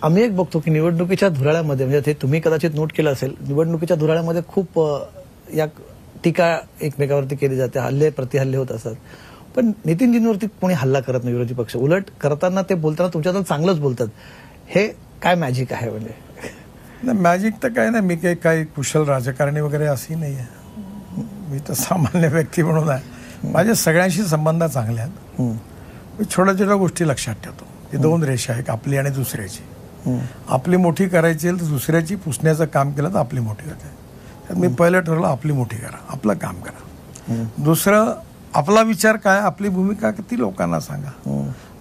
आम्ही एक बघतो की निवडणुकीच्या धुराळ्यामध्ये म्हणजे ते तुम्ही कदाचित नोट केलं असेल, निवडणुकीच्या धुराळ्यामध्ये खूप या टीका एकमेकावरती केली जाते, हल्ले प्रतिहल्ले होत असतात. पण नितीनजींवरती कोणी हल्ला करत नाही विरोधी पक्ष, उलट करताना ते बोलताना तुमच्यात चांगलंच बोलतात. हे काय मॅजिक आहे? म्हणजे मॅजिक तर काय नाही, मी काही कुशल राजकारणी वगैरे अशी नाही आहे. मी तर सामान्य व्यक्ती म्हणून आहे. माझे सगळ्यांशी संबंध चांगले आहेत. मी छोट्या छोट्या गोष्टी लक्षात ठेवतो की दोन रेषा, एक आपली आणि दुसऱ्याची. आपली मोठी करायची तर दुसऱ्याची पुसण्याचं काम केलं तर आपली मोठी होते. मी पहिलं ठरवलं आपली मोठी करा, आपलं काम करा. दुसरं, आपला विचार काय, आपली भूमिका किती लोकांना सांगा.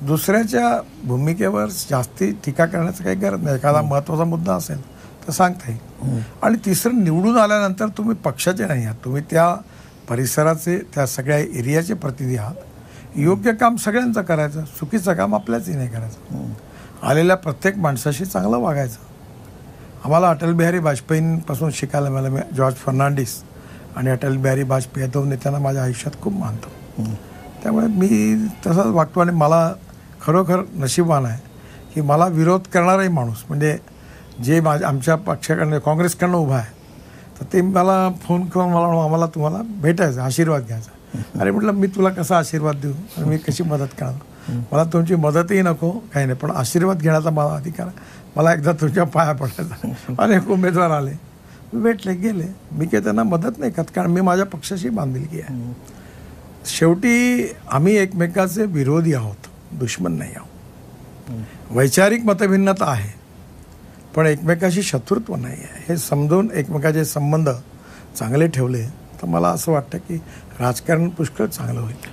दुसऱ्याच्या भूमिकेवर जास्ती टीका करण्याचं काही गरज नाही. एखादा महत्त्वाचा मुद्दा असेल तर सांगता येईल. आणि तिसरं, निवडून आल्यानंतर तुम्ही पक्षाचे नाही आहात, तुम्ही त्या परिसराचे, त्या सगळ्या एरियाचे प्रतिनिधी आहात. योग्य काम सगळ्यांचं करायचं, चुकीचं काम आपल्याचही नाही करायचं. आलेल्या प्रत्येक माणसाशी चांगलं वागायचं. आम्हाला अटल बिहारी वाजपेयींपासून शिकायला मिळालं. जॉर्ज फर्नांडिस आणि अटल बिहारी वाजपेयी दोन नेत्यांना माझ्या आयुष्यात खूप मानतो. त्यामुळे मी तसंच वागतो. आणि मला खरोखर नशीबवान आहे की मला विरोध करणाराही माणूस, म्हणजे जे आमच्या पक्षाकडनं काँग्रेसकडनं उभा आहे, तर ते मला फोन करून मला आम्हाला तुम्हाला भेटायचं, आशीर्वाद घ्यायचा. अरे म्हटलं, मी तुला कसा आशीर्वाद देऊ, मी कशी मदत करणार, मला तुमची मदतही नको, काही नाही, पण आशीर्वाद घेण्याचा मला अधिकार आहे. मला एकदा तुझ्या पाया पडायचा. अनेक उमेदवार आले, भेटले, गेले. मी काही त्यांना मदत नाही करत, कारण मी माझ्या पक्षाशी बांधिलकी आहे. शेवटी आम्ही एकमेकाचे विरोधी आहोत, दुश्मन नाही आहोत. वैचारिक मतभिन्नता आहे, पण एकमेकाशी शत्रुत्व नाही आहे. हे समजून एकमेकाचे संबंध चांगले ठेवले तर मला असं वाटतं की राजकारण पुष्कळ चांगलं होईल.